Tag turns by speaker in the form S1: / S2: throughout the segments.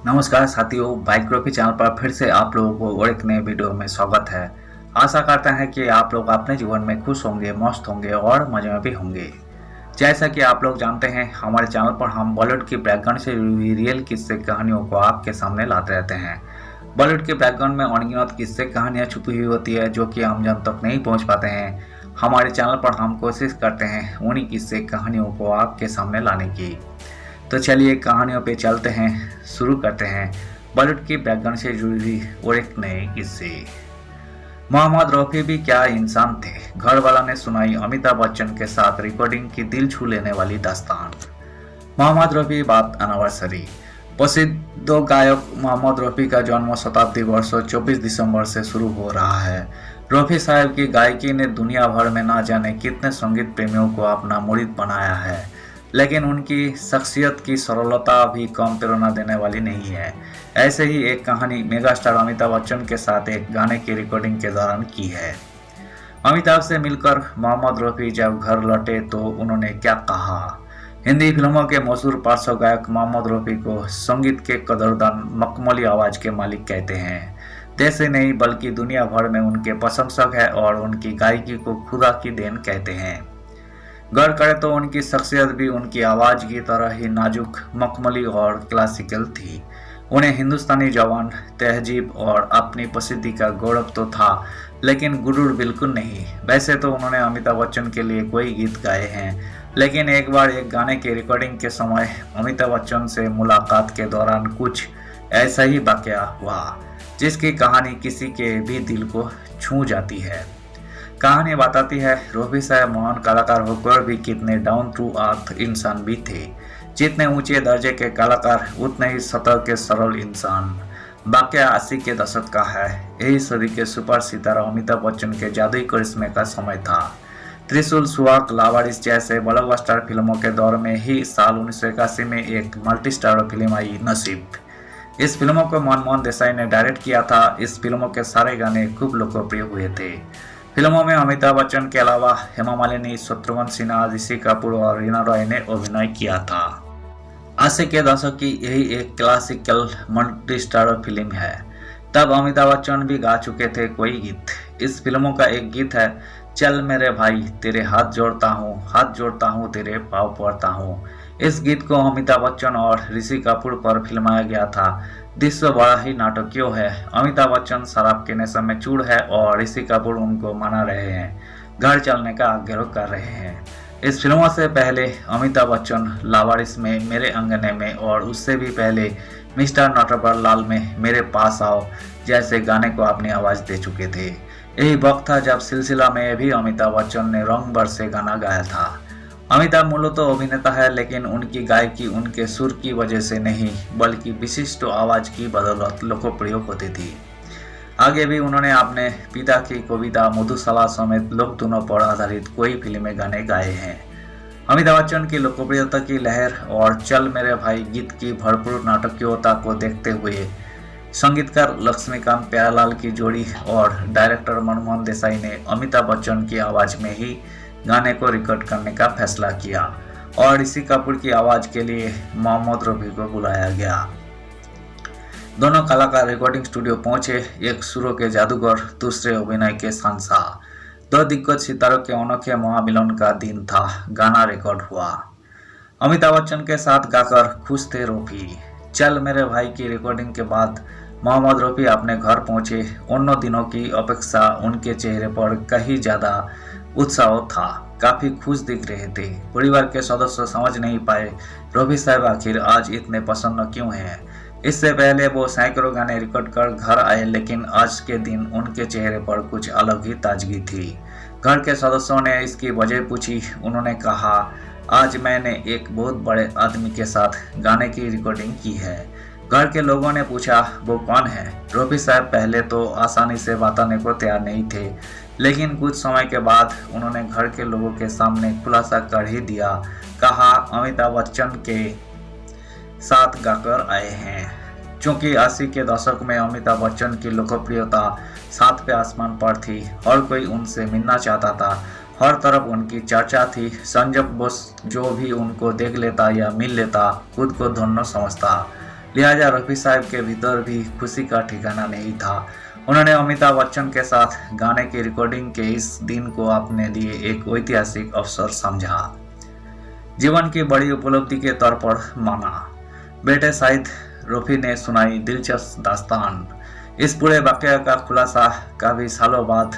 S1: नमस्कार साथियों, biography channel पर फिर से आप लोगों को और एक नए वीडियो में स्वागत है। आशा करते हैं कि आप लोग अपने जीवन में खुश होंगे, मस्त होंगे और मजे में भी होंगे। जैसा कि आप लोग जानते हैं, हमारे चैनल पर हम बॉलीवुड की बैकग्राउंड से जुड़ी हुई रियल किस्से कहानियों को आपके सामने लाते रहते हैं। बॉलीवुड के बैकग्राउंड में अनगिनत किस्से कहानियाँ छुपी हुई होती है जो कि हम जन तक नहीं पहुँच पाते हैं। हमारे चैनल पर हम कोशिश करते हैं उन्हीं किस्से कहानियों को आपके सामने लाने की। तो चलिए कहानियों पे चलते हैं, शुरू करते हैं बॉलीवुड की बैकग्राउंड से जुड़ी हुई और एक नए किस्से। मोहम्मद रफी भी क्या इंसान थे। घर वाला ने सुनाई अमिताभ बच्चन के साथ रिकॉर्डिंग की दिल छू लेने वाली दास्तान। मोहम्मद रफी बात एनिवर्सरी। प्रसिद्ध गायक मोहम्मद रफी का जन्म शताब्दी वर्ष 24 दिसंबर से शुरू हो रहा है। रफी साहब की गायकी ने दुनिया भर में ना जाने कितने संगीत प्रेमियों को अपना मुरीद बनाया है, लेकिन उनकी शख्सियत की सरलता भी कम प्रेरणा देने वाली नहीं है। ऐसे ही एक कहानी मेगा स्टार अमिताभ बच्चन के साथ एक गाने की रिकॉर्डिंग के दौरान की है। अमिताभ से मिलकर मोहम्मद रफी जब घर लौटे तो उन्होंने क्या कहा। हिंदी फिल्मों के मशहूर पार्श्व गायक मोहम्मद रफी को संगीत के कदरदान, मखमली आवाज के मालिक कहते हैं। देश ही नहीं बल्कि दुनिया भर में उनके प्रशंसक है और उनकी गायकी को खुदा की देन कहते हैं। गौर करें तो उनकी शख्सियत भी उनकी आवाज की तरह ही नाजुक, मखमली और क्लासिकल थी। उन्हें हिंदुस्तानी जवान, तहजीब और अपनी प्रसिद्धि का गौरव तो था, लेकिन गुरूर बिल्कुल नहीं। वैसे तो उन्होंने अमिताभ बच्चन के लिए कई गीत गाए हैं, लेकिन एक बार एक गाने की रिकॉर्डिंग के समय अमिताभ बच्चन से मुलाकात के दौरान कुछ ऐसा ही वाकया हुआ जिसकी कहानी किसी के भी दिल को छू जाती है। कहानी बताती है रफी साहब महान कलाकार होकर भी कितने डाउन टू अर्थ इंसान भी थे। जितने ऊंचे दर्जे के कलाकार उतने ही सतह के सरल इंसान। वाकया 80 के दशक का है। यही सदी के सुपर सितारा अमिताभ बच्चन के जादुई करिश्मे का समय था। त्रिशूल, सुहाग, लावारिस जैसे ब्लॉकबस्टर फिल्मों के दौर में ही साल 1981 में एक मल्टी स्टारर फिल्म आई, नसीब। इस फिल्मों को मनमोहन देसाई ने डायरेक्ट किया था। इस फिल्मों के सारे गाने खूब लोकप्रिय हुए थे। फिल्मों में अमिताभ बच्चन के अलावा हेमा मालिनी, शत्रुघ्न सिन्हा, ऋषि कपूर और रीना रॉय ने अभिनय किया था। 80 के दशक की यही एक क्लासिकल मल्टी स्टारर फिल्म है। तब अमिताभ बच्चन भी गा चुके थे कोई गीत। इस फिल्मों का एक गीत है, चल मेरे भाई तेरे हाथ जोड़ता हूँ तेरे पाँव पड़ता हूँ। इस गीत को अमिताभ बच्चन और ऋषि कपूर पर फिल्माया गया था। दृश्य बड़ा ही नाटकीय है। अमिताभ बच्चन शराब के नशे में चूर है और ऋषि कपूर उनको मना रहे हैं, घर चलने का आग्रह कर रहे हैं। इस फिल्मों से पहले अमिताभ बच्चन लावारिस में, मेरे अंगने में और उससे भी पहले मिस्टर नटवर लाल में मेरे पास आओ जैसे गाने को अपनी आवाज दे चुके थे। यही वक्त था जब सिलसिला में भी अमिताभ बच्चन ने रंग भर से गाना गाया था। अमिताभ मूलतः अभिनेता है, लेकिन उनकी गायकी उनके सुर की वजह से नहीं बल्कि विशिष्ट आवाज की बदौलत लोकप्रिय होती थी। आगे भी उन्होंने अपने पिता की कविता मधुशाला समेत लोक धुनों पर आधारित कई फिल्में गाने गाए हैं। अमिताभ बच्चन की लोकप्रियता की लहर और चल मेरे भाई गीत की भरपूर नाटकीयता को देखते हुए संगीतकार लक्ष्मीकांत प्यारेलाल की जोड़ी और डायरेक्टर मनमोहन देसाई ने अमिताभ बच्चन की आवाज में ही गाने को रिकॉर्ड करने का फैसला किया और ऋषि कपूर की आवाज के लिए मोहम्मद रफी को बुलाया गया। दोनों कलाकार रिकॉर्डिंग स्टूडियो पहुंचे। एक सुरों के जादूगर, दूसरे अभिनय के शहंशाह। दो दिग्गज सितारों के अनोखे महामिलन का दिन था। गाना रिकॉर्ड हुआ। अमिताभ बच्चन के साथ गाकर खुश थे रफी। चल मेरे भाई की रिकॉर्डिंग के बाद मोहम्मद रफी अपने घर पहुंचे। उन दिनों की अपेक्षा उनके चेहरे पर कहीं ज्यादा उत्साह था। काफी खुश दिख रहे थे। परिवार के सदस्य समझ नहीं पाए रफी साहब आखिर आज इतने प्रसन्न क्यों हैं। इससे पहले वो सैकड़ों गाने रिकॉर्ड कर घर आए, लेकिन आज के दिन उनके चेहरे पर कुछ अलग ही ताजगी थी। घर के सदस्यों ने इसकी वजह पूछी। उन्होंने कहा, आज मैंने एक बहुत बड़े आदमी के साथ गाने की रिकॉर्डिंग की है। घर के लोगों ने पूछा, वो कौन है। रफी साहब पहले तो आसानी से बताने को तैयार नहीं थे, लेकिन कुछ समय के बाद उन्होंने घर के लोगों के सामने खुलासा कर ही दिया। कहा, अमिताभ बच्चन के साथ गाकर आए हैं। क्योंकि 80 के दशक में अमिताभ बच्चन की लोकप्रियता सातवें आसमान पर थी। हर कोई उनसे मिलना चाहता था। हर तरफ उनकी चर्चा थी। संजय बोस जो भी उनको देख लेता या मिल लेता खुद को धन्य समझता। लिहाजा रफी साहब के भीतर भी खुशी का ठिकाना नहीं था। उन्होंने अमिताभ बच्चन के साथ गाने की रिकॉर्डिंग के इस दिन को अपने लिए एक ऐतिहासिक अवसर समझा, जीवन की बड़ी उपलब्धि के तौर पर माना। बेटे शाहिद रफी ने सुनाई दिलचस्प दास्तान। इस पूरे वाकया का खुलासा काफी सालों बाद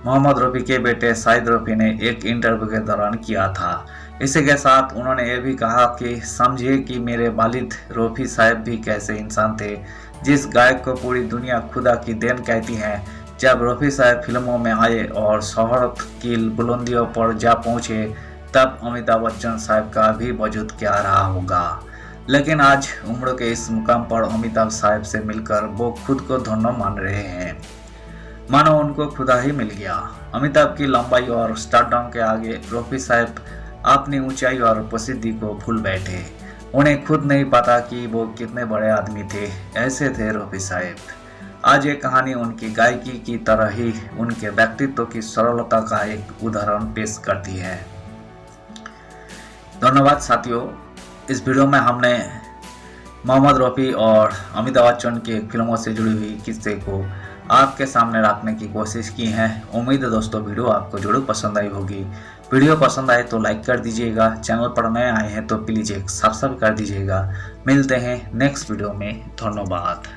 S1: मोहम्मद रफी के बेटे शाहिद रफी ने एक इंटरव्यू के दौरान किया था। इसी के साथ उन्होंने ये भी कहा कि समझिए कि मेरे वालिद रफी साहब भी कैसे इंसान थे, जिस गायक को पूरी दुनिया खुदा की देन कहती है। जब रफी साहब फिल्मों में आए और शोहरत की बुलंदियों पर जा पहुंचे, तब अमिताभ बच्चन साहब का भी वजूद क्या रहा होगा। लेकिन आज उम्र के इस मुकाम पर अमिताभ साहब से मिलकर वो खुद को धन्य मान रहे हैं, मानो उनको खुदा ही मिल गया। अमिताभ की लंबाई और स्टारडम के आगे रफी साहब अपनी ऊंचाई और प्रसिद्धि को भूल बैठे। उन्हें खुद नहीं पता कि वो कितने बड़े आदमी थे। ऐसे थे रफी साहब। आज ये कहानी उनकी गायकी की तरह ही उनके व्यक्तित्व की सरलता का एक उदाहरण पेश करती है। धन्यवाद साथियों। इस वीडियो में हमने मोहम्मद रफी और अमिताभ बच्चन के फिल्मों से जुड़ी हुई किस्से को आपके सामने रखने की कोशिश की है। उम्मीद है दोस्तों वीडियो आपको जरूर पसंद आई होगी। वीडियो पसंद आए तो लाइक कर दीजिएगा। चैनल पर नए आए हैं तो प्लीज़ एक सब्सक्राइब कर दीजिएगा। मिलते हैं नेक्स्ट वीडियो में। धन्यवाद।